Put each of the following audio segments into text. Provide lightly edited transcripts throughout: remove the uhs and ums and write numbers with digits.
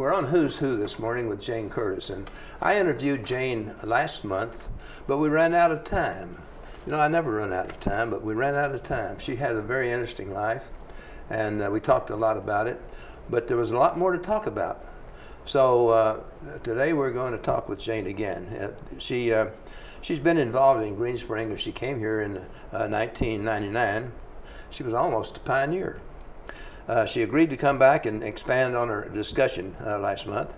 We're on Who's Who this morning with Jane Curtis, and I interviewed Jane last month, but we ran out of time. You know, I never run out of time, but we ran out of time. She had a very interesting life, and we talked a lot about it, but there was a lot more to talk about. So today we're going to talk with Jane again. She's been involved in Green Springs. She came here in 1999. She was almost a pioneer. She agreed to come back and expand on her discussion last month.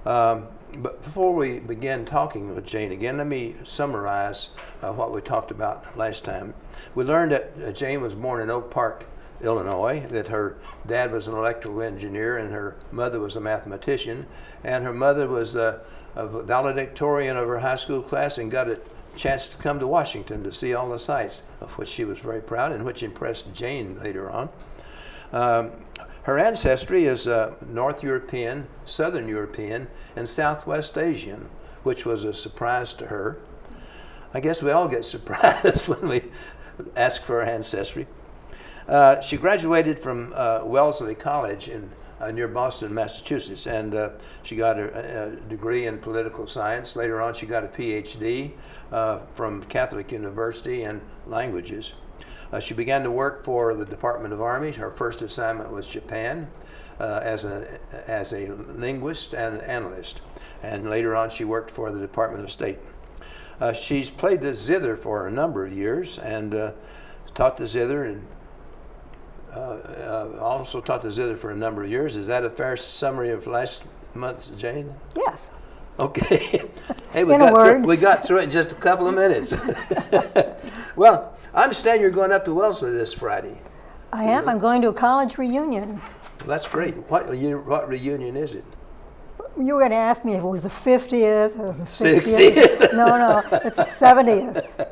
But before we begin talking with Jane again, let me summarize what we talked about last time. We learned that Jane was born in Oak Park, Illinois, that her dad was an electrical engineer and her mother was a mathematician, and her mother was a valedictorian of her high school class and got a chance to come to Washington to see all the sights, of which she was very proud and which impressed Jane later on. Her ancestry is North European, Southern European, and Southwest Asian, which was a surprise to her. I guess we all get surprised when we ask for her ancestry. She graduated from Wellesley College near Boston, Massachusetts, and she got a degree in political science. Later on, she got a PhD from Catholic University in languages. She began to work for the Department of Army. Her first assignment was Japan as a linguist and analyst. And later on, she worked for the Department of State. She's played the zither for a number of years and taught the zither and also taught the zither for a number of years. Is that a fair summary of last month's, Jane? Yes. Okay. Hey, we got through it in just a couple of minutes. Well, I understand you're going up to Wellesley this Friday. I am. I'm going to a college reunion. Well, that's great. What reunion is it? You were going to ask me if it was the 50th or the 60th. No, it's the 70th.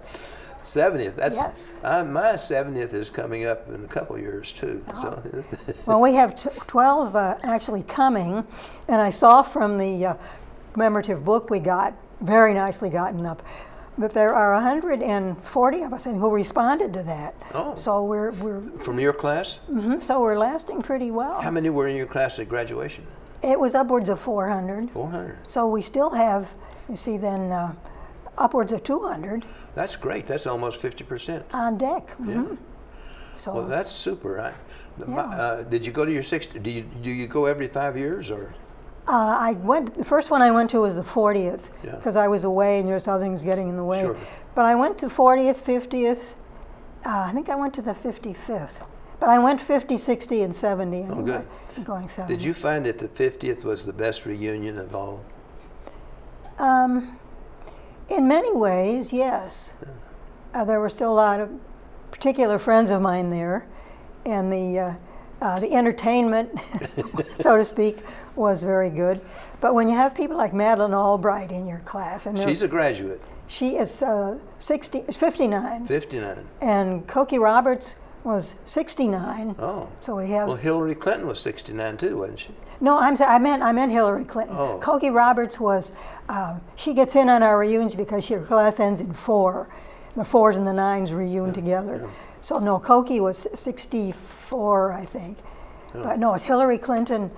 70th. Yes. My 70th is coming up in a couple of years too. Oh. So. Well, we have 12 actually coming, and I saw from the commemorative book we got, very nicely gotten up, but there are 140 of us who responded to that. Oh. So we're from your class? Mm-hmm, so we're lasting pretty well. How many were in your class at graduation? It was upwards of 400. 400. So we still have, you see, then upwards of 200. That's great. That's almost 50%. On deck. Mm-hmm. Yeah. So, well, that's super. Yeah. Did you go to your 60th? Do you go every 5 years or? I went. The first one I went to was the 40th because I was away and there's other things getting in the way. Sure. But I went to 40th, 50th. I think I went to the 55th. But I went 50, 60, and 70. Oh, good. Going 70. Did you find that the 50th was the best reunion of all? In many ways, yes. There were still a lot of particular friends of mine there, and the entertainment, so to speak, was very good. But when you have people like Madeleine Albright in your class, and she's a graduate. She is 59. 59. And Cokie Roberts was 69. Oh. So we have. Well, Hillary Clinton was 69 too, wasn't she? No, I'm sorry. I meant Hillary Clinton. Oh. Cokie Roberts was. She gets in on our reunions because her class ends in 4. The 4s and the 9s reune together. Yeah. So no, Cokie was 64, I think. Oh. But no, Hillary Clinton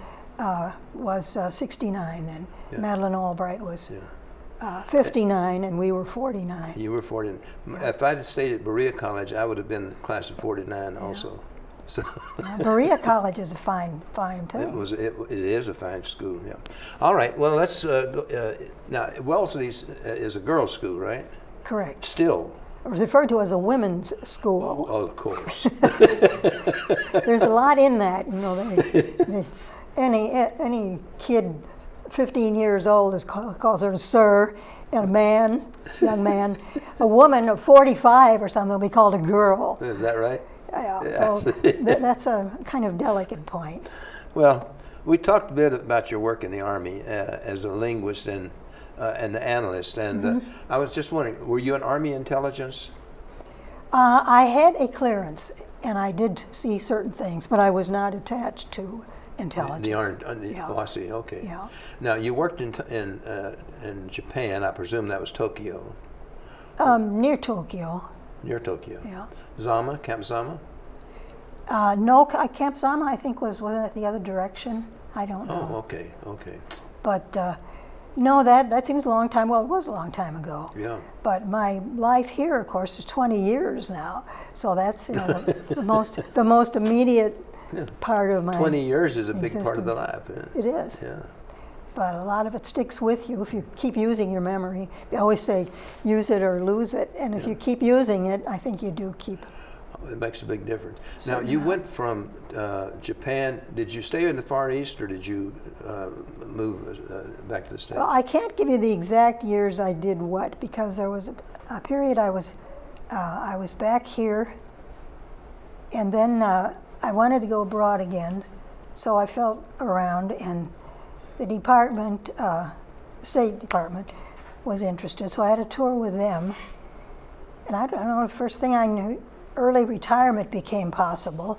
was 69 then. Yeah. Madeleine Albright was 59 and we were 49. You were 49. Yeah. If I'd stayed at Berea College, I would have been class of 49 also. So Berea College is a fine thing. It is a fine school, yeah. All right, well, let's now, Wellesley is a girls' school, right? Correct. Still. It was referred to as a women's school. Oh, of course. There's a lot in that, you know. Any kid 15 years old is called her sir, and a young man. A woman of 45 or something will be called a girl. Is that right? Yeah, so that's a kind of delicate point. Well, we talked a bit about your work in the Army as a linguist and an analyst, and I was just wondering, were you in Army intelligence? I had a clearance, and I did see certain things, but I was not attached to intelligence. Oh, I see. Okay. Yeah. Now you worked in Japan. I presume that was Tokyo. Near Tokyo. Near Tokyo. Yeah. Zama, Camp Zama. No, Camp Zama, I think, was it the other direction? I don't know. Oh, okay. But no, that seems a long time. Well, it was a long time ago. Yeah. But my life here, of course, is 20 years now. So that's the most immediate part of my 20 years is a big existence. part of the life. Yeah. It is. Yeah. But a lot of it sticks with you if you keep using your memory. They always say, use it or lose it. And if you keep using it, I think you do keep. It makes a big difference. Now, you went from Japan. Did you stay in the Far East, or did you move back to the States? Well, I can't give you the exact years I did what, because there was a period I was back here, and then I wanted to go abroad again, so I felt around, and the department, State Department, was interested, so I had a tour with them, and I don't know, the first thing I knew, early retirement became possible.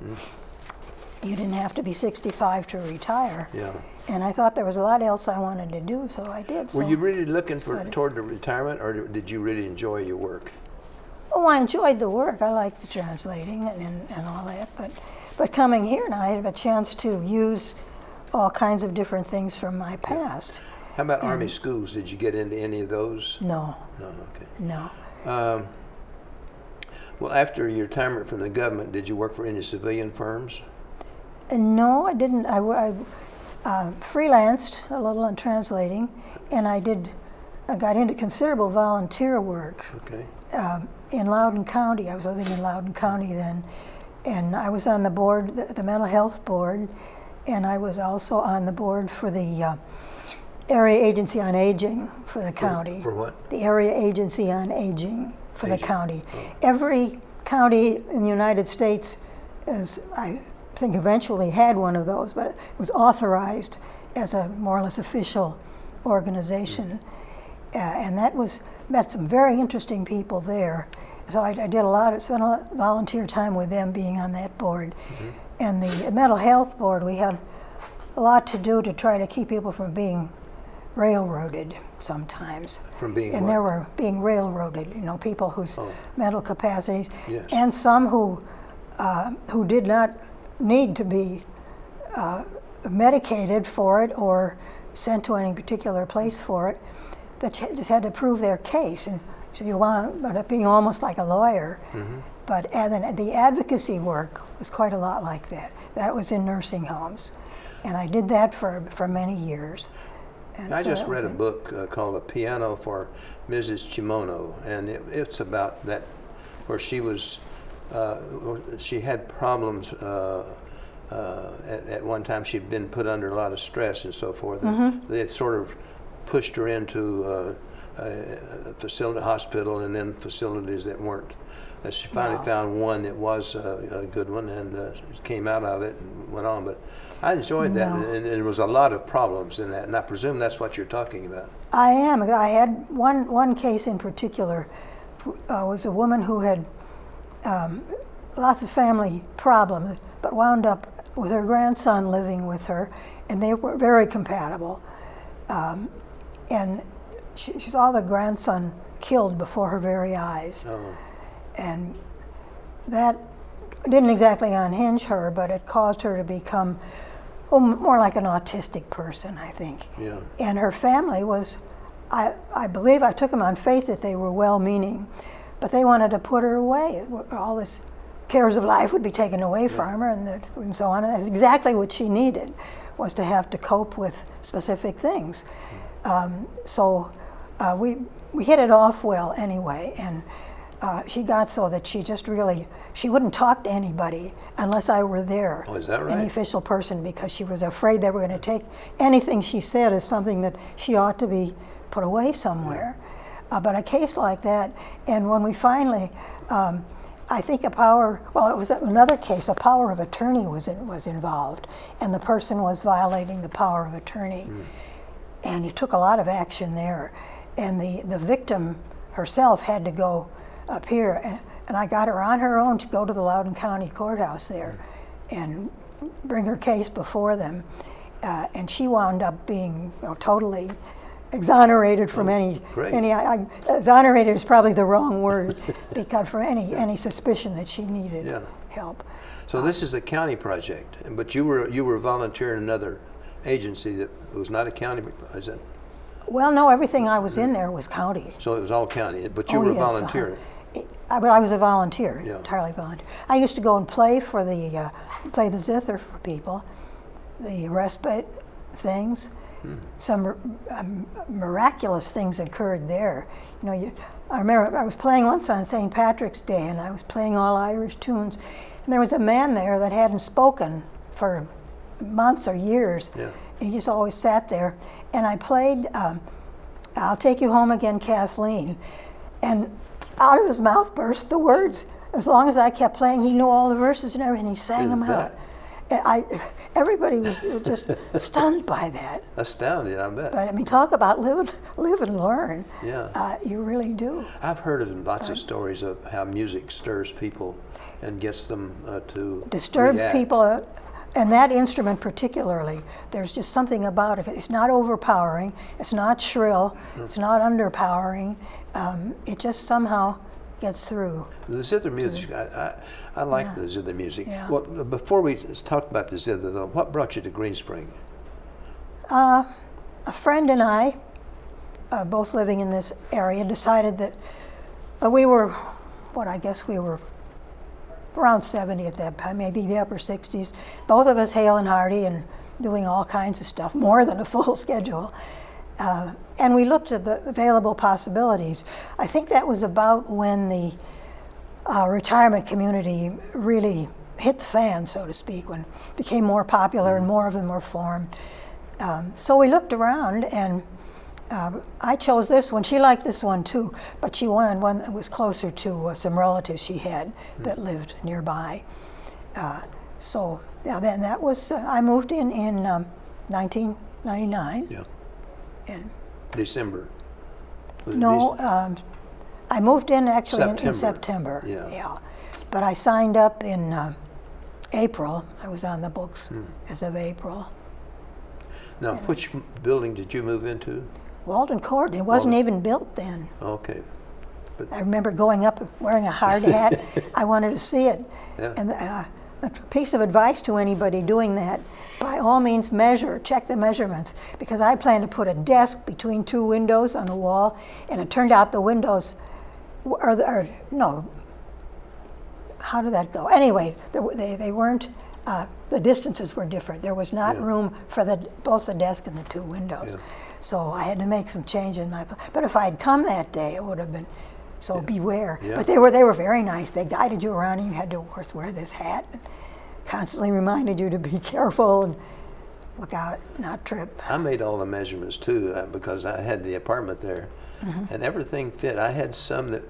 You didn't have to be 65 to retire. Yeah. And I thought there was a lot else I wanted to do, so I did. Were you really looking toward the retirement, or did you really enjoy your work? Oh, I enjoyed the work. I liked the translating and all that. But coming here now, I had a chance to use all kinds of different things from my past. How about Army schools? Did you get into any of those? No. No, okay. No. Well, after your retirement from the government, did you work for any civilian firms? No, I didn't. I freelanced a little on translating, and I got into considerable volunteer work. Okay. In Loudoun County. I was living in Loudoun County then, and I was on the board, the mental health board, and I was also on the board for the Area Agency on Aging for the county. For what? The Area Agency on Aging for the county. Oh. Every county in the United States, I think eventually had one of those, but it was authorized as a more or less official organization. And met some very interesting people there. So I spent a lot of volunteer time with them being on that board. And the mental health board, we had a lot to do to try to keep people from being railroaded sometimes. From being and what? there were being railroaded, people whose mental capacities, Yes. and some who did not need to be medicated for it or sent to any particular place for it, that just had to prove their case. And so you wound up being almost like a lawyer. But then the advocacy work was quite a lot like that. That was in nursing homes. And I did that for many years. And I so just that read was a book called A Piano for Mrs. Chimono, and it's about that, where she was, she had problems. At one time, she'd been put under a lot of stress and so forth. And they had sort of pushed her into a facility, hospital, and then facilities that weren't. She finally found one that was a good one, and came out of it and went on. But I enjoyed that, and there was a lot of problems in that, and I presume that's what you're talking about. I am. I had one case in particular, was a woman who had lots of family problems, but wound up with her grandson living with her, and they were very compatible. And she saw the grandson killed before her very eyes. Oh. And that didn't exactly unhinge her, but it caused her to become more like an autistic person, I think. Yeah. And her family was, I believe I took them on faith that they were well-meaning, but they wanted to put her away. All this cares of life would be taken away from her, and so on. And that's exactly what she needed, was to have to cope with specific things. So we hit it off well anyway, and she got so that she wouldn't talk to anybody unless I were there. Oh, is that right? Any official person, because she was afraid they were going to take anything she said as something that she ought to be put away somewhere. But a case like that, and when we finally, I think it was another case, a power of attorney was involved, and the person was violating the power of attorney. And it took a lot of action there. And the victim herself had to go up here, and I got her on her own to go to the Loudoun County Courthouse there and bring her case before them. And she wound up being totally exonerated from great. exonerated is probably the wrong word, because for any suspicion that she needed help. So this is the county project, but you were volunteering in another agency that was not a county. Is that? Well, no, everything I was in there was county. So it was all county, but you were volunteering. But I was a volunteer, Yeah. entirely volunteer. I used to go and play for play the zither for people, the respite things. Some miraculous things occurred there. You know, I remember I was playing once on St. Patrick's Day, and I was playing all Irish tunes, and there was a man there that hadn't spoken for months or years, and he just always sat there. And I played "I'll Take You Home Again, Kathleen," and out of his mouth burst the words. As long as I kept playing, he knew all the verses and everything. He sang them out. Everybody was just stunned by that. Astounded, I bet. But I mean, talk about live and learn. Yeah. You really do. I've heard of lots of stories of how music stirs people and gets them to disturb react. people, and that instrument particularly. There's just something about it. It's not overpowering. It's not shrill. It's not underpowering. It just somehow gets through. The zither music, I like the zither music. Yeah. Well, before we talk about the zither, though, what brought you to Green Spring? A friend and I, both living in this area, decided that we were, I guess we were around 70 at that time, maybe the upper 60s. Both of us hale and hearty and doing all kinds of stuff, more than a full schedule. And we looked at the available possibilities. I think that was about when the retirement community really hit the fan, so to speak, when it became more popular and more of them were formed. So we looked around, and I chose this one. She liked this one too, but she wanted one that was closer to some relatives she had that lived nearby. So then that was, I moved in 1999. Yeah. And December. I moved in actually in September. Yeah. But I signed up in April. I was on the books as of April. Now, which building did you move into? Walden Court. It wasn't even built then. Okay. But I remember going up wearing a hard hat. I wanted to see it. Yeah. And a piece of advice to anybody doing that: by all means, check the measurements, because I planned to put a desk between two windows on a wall, and it turned out the windows, no, how did that go? Anyway, they weren't, the distances were different. There was not room for both the desk and the two windows. Yeah. So I had to make some change in my plan. But if I had come that day, it would have been, so beware. Yeah. But they were very nice. They guided you around, and you had to, of course, wear this hat. And constantly reminded you to be careful and look out, not trip. I made all the measurements too, because I had the apartment there, and everything fit. I had some that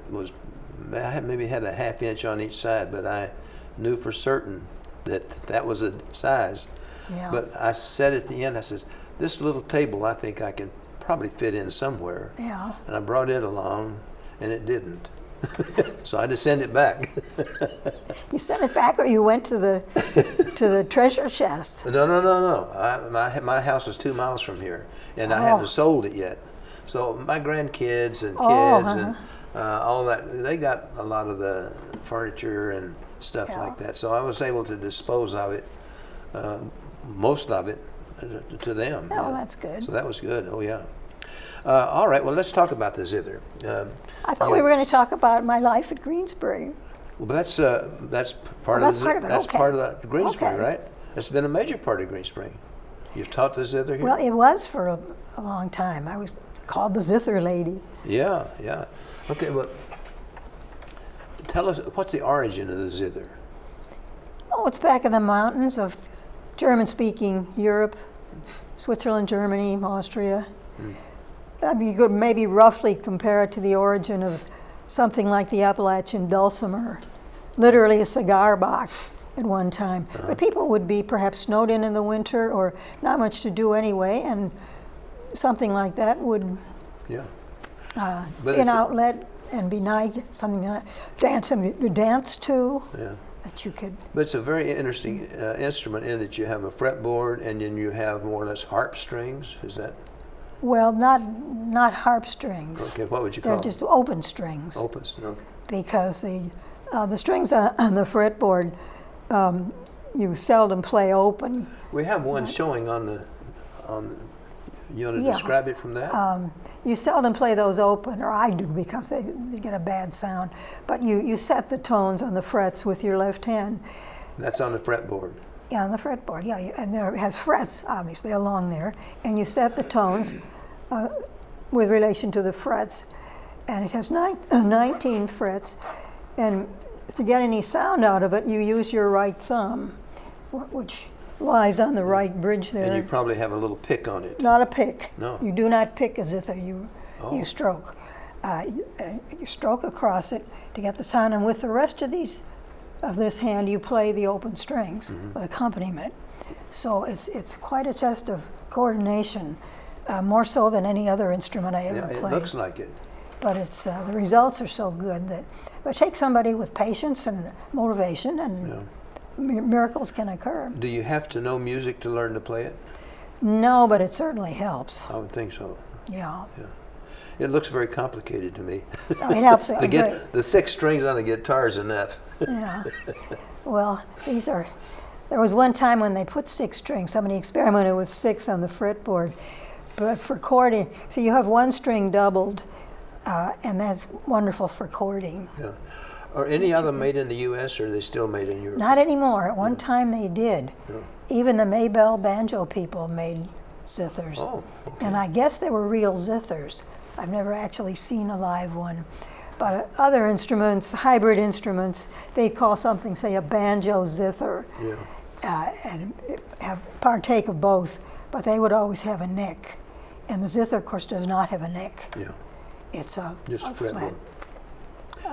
maybe had a ½ inch on each side, but I knew for certain that was a size. Yeah. But I said at the end, I says, this little table I think I can probably fit in somewhere. Yeah. And I brought it along, and it didn't. So I had to send it back. You sent it back, or you went to the treasure chest? No. My house was 2 miles from here, and I hadn't sold it yet. So my grandkids and kids and all that, they got a lot of the furniture and stuff like that. So I was able to dispose of it, most of it, to them. Oh, that's good. So that was good. Oh, yeah. All right. Well, let's talk about the zither. I thought we were going to talk about my life at Greensbury. Well, that's part of the Greenspring, right? It's been a major part of Greenspring. You've taught the zither here? Well, it was for a long time. I was called the zither lady. Yeah. Okay. Well, tell us, what's the origin of the zither? Oh, it's back in the mountains of German-speaking Europe, Switzerland, Germany, Austria. You could maybe roughly compare it to the origin of something like the Appalachian dulcimer, literally a cigar box at one time. But people would be perhaps snowed in the winter, or not much to do anyway, and something like that would be an outlet and be nice, something to dance to. Yeah. That you could. But it's a very interesting instrument in that you have a fretboard, and then you have more or less harp strings. Is that? Well, not harp strings. Okay, what would you call They're them? just open strings. Open, okay. Because the strings on the fretboard, you seldom play open. We have one showing on the, you want to Yeah. describe it from that? You seldom play those open, or I do because they get a bad sound. But you set the tones on the frets with your left hand. That's on the fretboard. Yeah, on the fretboard, yeah. And there has frets, obviously, along there. And you set the tones with relation to the frets. And it has 19 frets. And to get any sound out of it, you use your right thumb, which lies on the right bridge there. And you probably have a little pick on it. Not a pick. No. You do not pick a zither. You stroke. You stroke across it to get the sound, and with the rest of this hand, you play the open strings with accompaniment. So it's quite a test of coordination, more so than any other instrument I ever played. It looks like it. But it's the results are so good that it takes somebody with patience and motivation, and miracles can occur. Do you have to know music to learn to play it? No, but it certainly helps. I would think so. Yeah. It looks very complicated to me. It helps. The 6 strings on the guitar is enough. Yeah. Well, there was one time when they put 6 strings, somebody experimented with 6 on the fretboard, but for chording, so you have 1 string doubled, and that's wonderful for chording. Yeah. Are any of them made in the U.S. or are they still made in Europe? Not anymore. At one time they did. Yeah. Even the Maybell banjo people made zithers. Oh, okay. And I guess they were real zithers. I've never actually seen a live one. But other instruments, hybrid instruments, they call something, say, a banjo zither, and partake of both, but they would always have a neck. And the zither, of course, does not have a neck. Yeah. It's a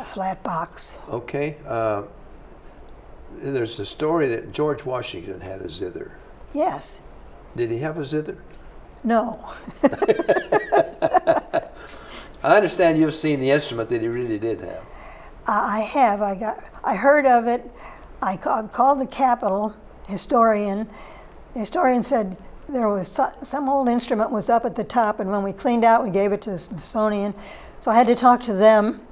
flat box. Okay. There's a story that George Washington had a zither. Yes. Did he have a zither? No. I understand you've seen the instrument that he really did have. I have. I heard of it. I called the Capitol historian. The historian said there was some old instrument was up at the top, and when we cleaned out, we gave it to the Smithsonian. So I had to talk to them,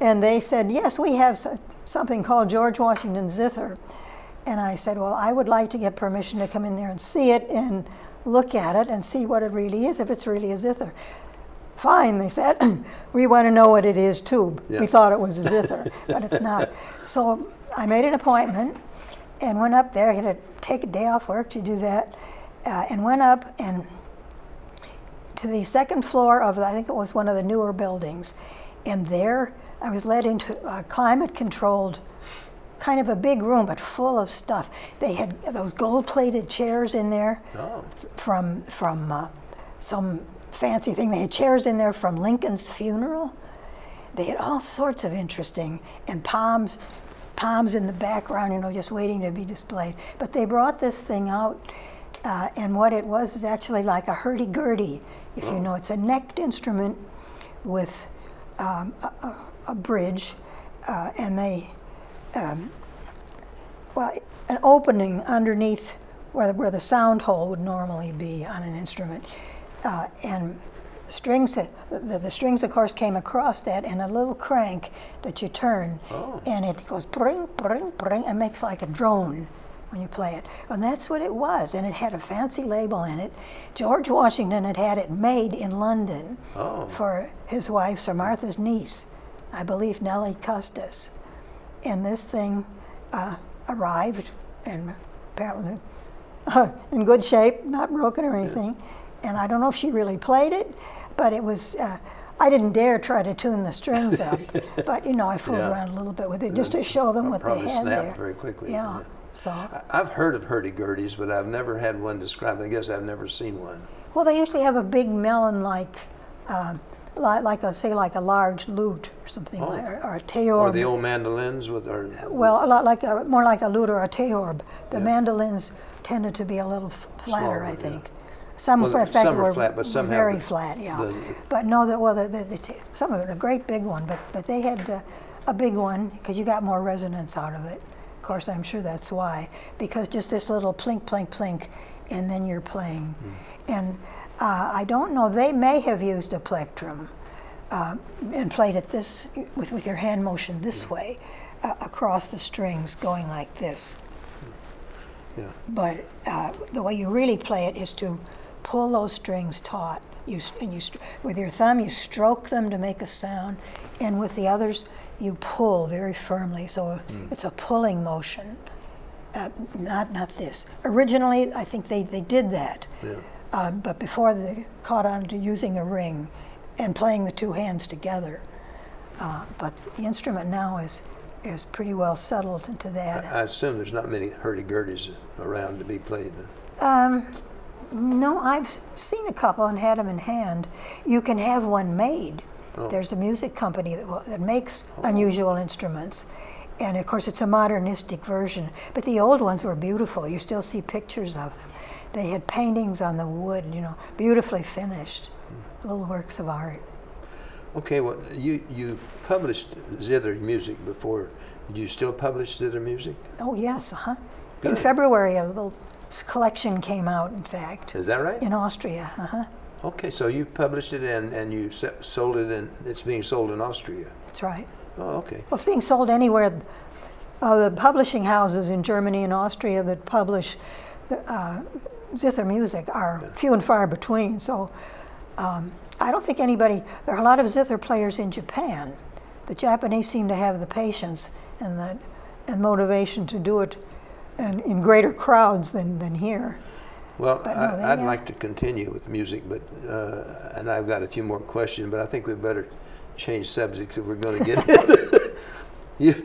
and they said, yes, we have something called George Washington zither. And I said, well, I would like to get permission to come in there and see it and look at it and see what it really is, if it's really a zither. Fine, they said. We want to know what it is, too. Yeah. We thought it was a zither, but it's not. So I made an appointment and went up there. I had to take a day off work to do that, and went up and to the second floor of, I think it was one of the newer buildings. And there I was led into a climate-controlled, kind of a big room, but full of stuff. They had those gold-plated chairs in there from some fancy thing. They had chairs in there from Lincoln's funeral. They had all sorts of interesting, and palms in the background, just waiting to be displayed. But they brought this thing out, and what it was is actually like a hurdy-gurdy, if you know. It's a necked instrument with a bridge, and they, an opening underneath where the sound hole would normally be on an instrument. And strings the strings, of course, came across that, and a little crank that you turn, and it goes bring, bring, bring, and makes like a drone when you play it. And that's what it was, and it had a fancy label in it. George Washington had it made in London for his wife, Sir Martha's niece, I believe Nellie Custis. And this thing arrived, and apparently in good shape, not broken or anything. And I don't know if she really played it, but it was, I didn't dare try to tune the strings up, but I fooled around a little bit with it just to show them what they had there. Snapped very quickly. Yeah. So I've heard of hurdy-gurdies, but I've never had one described. I guess I've never seen one. Well, they usually have a big melon-like, like a large lute or something, or a teorb. Or the old mandolins with, well, a lot more like a lute or a teorb. The mandolins tended to be a little flatter, smaller, I think. Some, in fact, some were are flat, but some very have flat, but no, some of it a great big one, but they had a big one because you got more resonance out of it. Of course, I'm sure that's why, because just this little plink, plink, plink, and then you're playing. And I don't know. They may have used a plectrum and played it this with your hand motion this way across the strings, going like this. Yeah. But the way you really play it is to pull those strings taut. With your thumb, you stroke them to make a sound, and with the others, you pull very firmly. So it's a pulling motion, not this. Originally, I think they did that. Yeah. But before they caught on to using a ring and playing the two hands together. But the instrument now is pretty well settled into that. I assume there's not many hurdy-gurdies around to be played. No, I've seen a couple and had them in hand. You can have one made. Oh. There's a music company that makes unusual instruments. And of course, it's a modernistic version. But the old ones were beautiful. You still see pictures of them. They had paintings on the wood, beautifully finished, little works of art. Okay, well, you published zither music before. Do you still publish zither music? Oh, yes, In Good. February, a little collection came out, in fact. Is that right? In Austria, Okay, so you published it and you sold it, and it's being sold in Austria. That's right. Oh, okay. Well, it's being sold anywhere. The publishing houses in Germany and Austria that publish zither music are few and far between. So I don't think anybody, there are a lot of zither players in Japan. The Japanese seem to have the patience and motivation to do it in greater crowds than here. Well, But no, I'd like to continue with music, but and I've got a few more questions, but I think we better change subjects if we're going to get into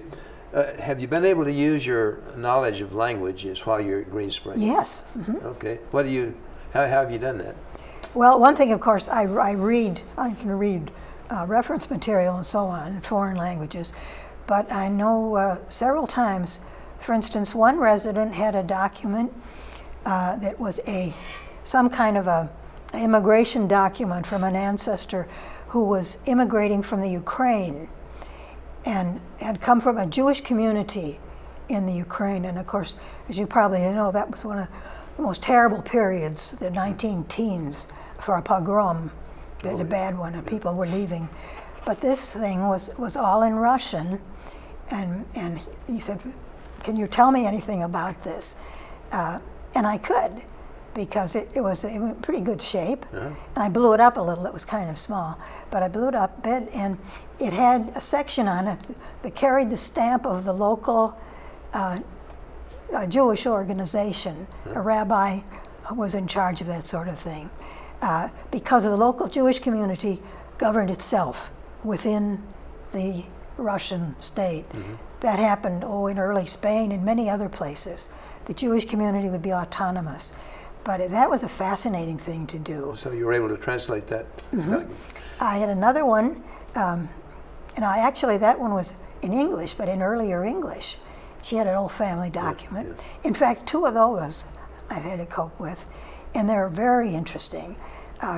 have you been able to use your knowledge of languages while you're at Green Springs? Yes. Okay. How have you done that? Well, one thing, of course, I can read reference material and so on in foreign languages, but I know several times, for instance, one resident had a document that was some kind of a immigration document from an ancestor who was immigrating from the Ukraine and had come from a Jewish community in the Ukraine. And of course, as you probably know, that was one of the most terrible periods, the 19-teens, for a pogrom, the bad one, and people were leaving. But this thing was all in Russian, and he said, "Can you tell me anything about this?" And I could, because it was in pretty good shape. And I blew it up a little. It was kind of small, but I blew it up a bit, and it had a section on it that carried the stamp of the local Jewish organization. A rabbi was in charge of that sort of thing, because of the local Jewish community governed itself within the Russian state. That happened in early Spain and many other places. The Jewish community would be autonomous. But that was a fascinating thing to do. So you were able to translate that document. I had another one, actually that one was in English, but in earlier English. She had an old family document. In fact, two of those I've had to cope with, and they're very interesting.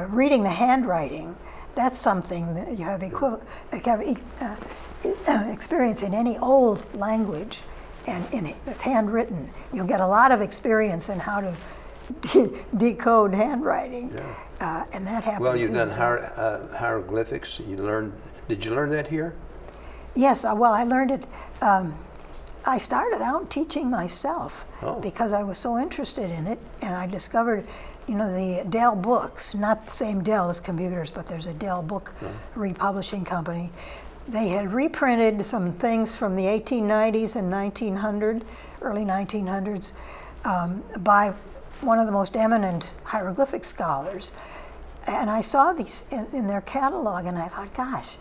Reading the handwriting, that's something that you have experience in any old language, and it's handwritten. You'll get a lot of experience in how to decode handwriting, and that happened. Well, you've too, done hieroglyphics. Did you learn that here? Yes. Well, I learned it. I started out teaching myself because I was so interested in it, and I discovered, the Dell books, not the same Dell as computers, but there's a Dell book republishing company. They had reprinted some things from the 1890s and early 1900s, by one of the most eminent hieroglyphic scholars. And I saw these in their catalog, and I thought, gosh,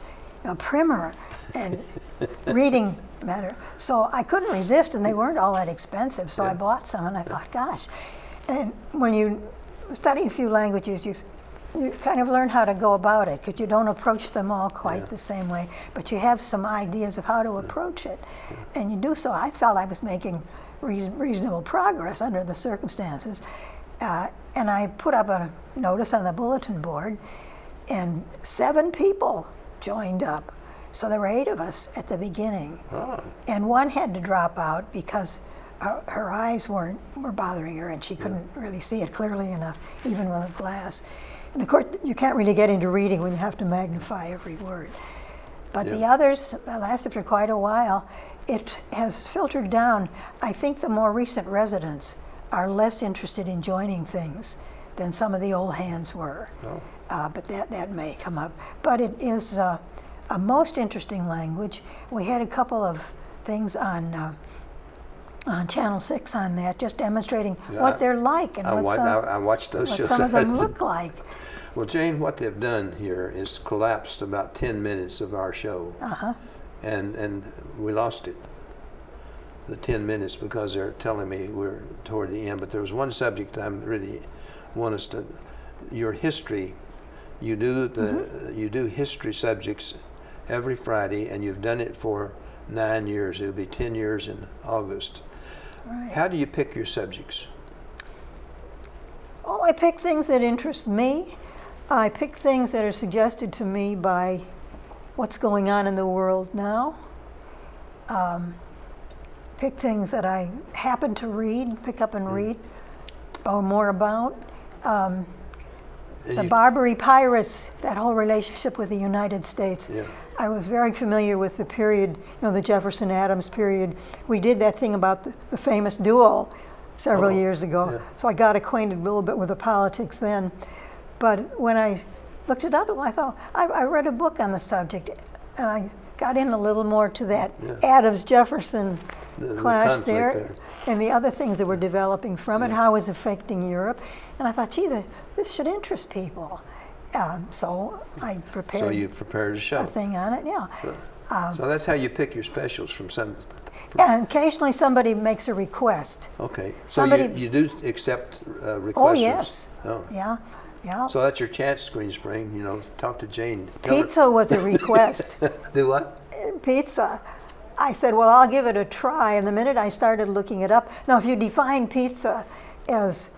primer and reading matter. So I couldn't resist, and they weren't all that expensive, so I bought some, and I thought, gosh. And when you study a few languages, you kind of learn how to go about it, because you don't approach them all quite the same way, but you have some ideas of how to approach it. And you do so. I felt I was making reasonable progress under the circumstances. And I put up a notice on the bulletin board, and 7 people joined up. So there were 8 of us at the beginning. And one had to drop out because her eyes were bothering her, and she couldn't really see it clearly enough, even with a glass. And of course, you can't really get into reading when you have to magnify every word. But the others lasted for quite a while. It has filtered down. I think the more recent residents are less interested in joining things than some of the old hands were. Oh. But that may come up. But it is a most interesting language. We had a couple of things on Channel 6 on that, just demonstrating what they're like and I watched those what shows. some of them look like. Well, Jane, what they've done here is collapsed about 10 minutes of our show. And we lost it, the 10 minutes, because they're telling me we're toward the end. But there was one subject I really want us to, your history. You do history subjects every Friday, and you've done it for 9 years. It'll be 10 years in August. Right. How do you pick your subjects? Oh, I pick things that interest me. I pick things that are suggested to me by what's going on in the world now. Pick things that I happen to read, pick up and read, or more about. The Barbary Pirates, that whole relationship with the United States. Yeah. I was very familiar with the period, the Jefferson-Adams period. We did that thing about the famous duel several years ago. Yeah. So I got acquainted a little bit with the politics then. But when I looked it up, I thought, I read a book on the subject, and I got in a little more to that Adams-Jefferson clash there, and the other things that were developing from it, how it was affecting Europe. And I thought, gee, this should interest people. So I prepared. So you prepared a show. A thing on it, yeah. So that's how you pick your specials from some. And occasionally somebody makes a request. Okay. So you do accept requests? Oh, yes. Oh. Yeah. So that's your chance, Greenspring. Talk to Jane. Pizza was a request. Do what? Pizza. I said, well, I'll give it a try. And the minute I started looking it up, now if you define pizza as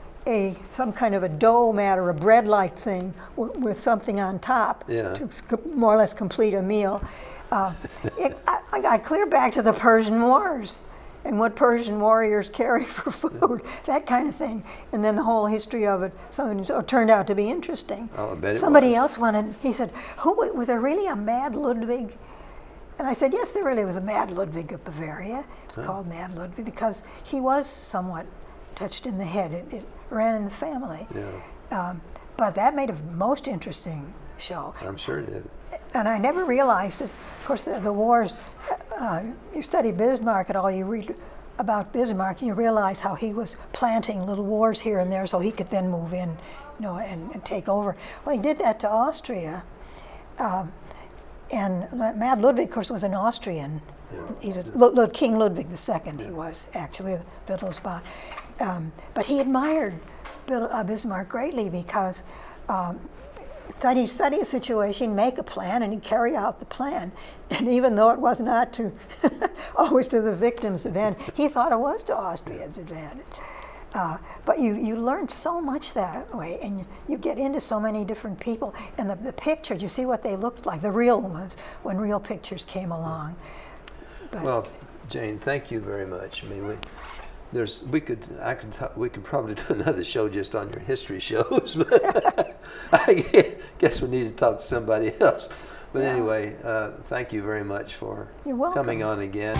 some kind of a dough mat or a bread-like thing with something on top to more or less complete a meal, I got clear back to the Persian Wars and what Persian warriors carried for food, that kind of thing. And then the whole history of it turned out to be interesting. Oh, I bet Somebody else wanted, he said, was there really a Mad Ludwig? And I said, yes, there really was a Mad Ludwig of Bavaria. It's called Mad Ludwig because he was somewhat touched in the head. It ran in the family. Yeah. But that made a most interesting show. I'm sure it did. And I never realized it. Of course, the wars, you study Bismarck at all, you read about Bismarck, and you realize how he was planting little wars here and there so he could then move in, and take over. Well, he did that to Austria. And Mad Ludwig, of course, was an Austrian. Yeah. He was King Ludwig II, he was actually, Wittelsbach. But he admired Bismarck greatly because study a situation, make a plan, and he'd carry out the plan. And even though it was not always to the victim's advantage, he thought it was to Austria's advantage. But you learn so much that way, and you get into so many different people. And the pictures, you see what they looked like, the real ones, when real pictures came along. But well, Jane, thank you very much. I mean, we could probably do another show just on your history shows, but I guess we need to talk to somebody else. But anyway, thank you very much for coming on again.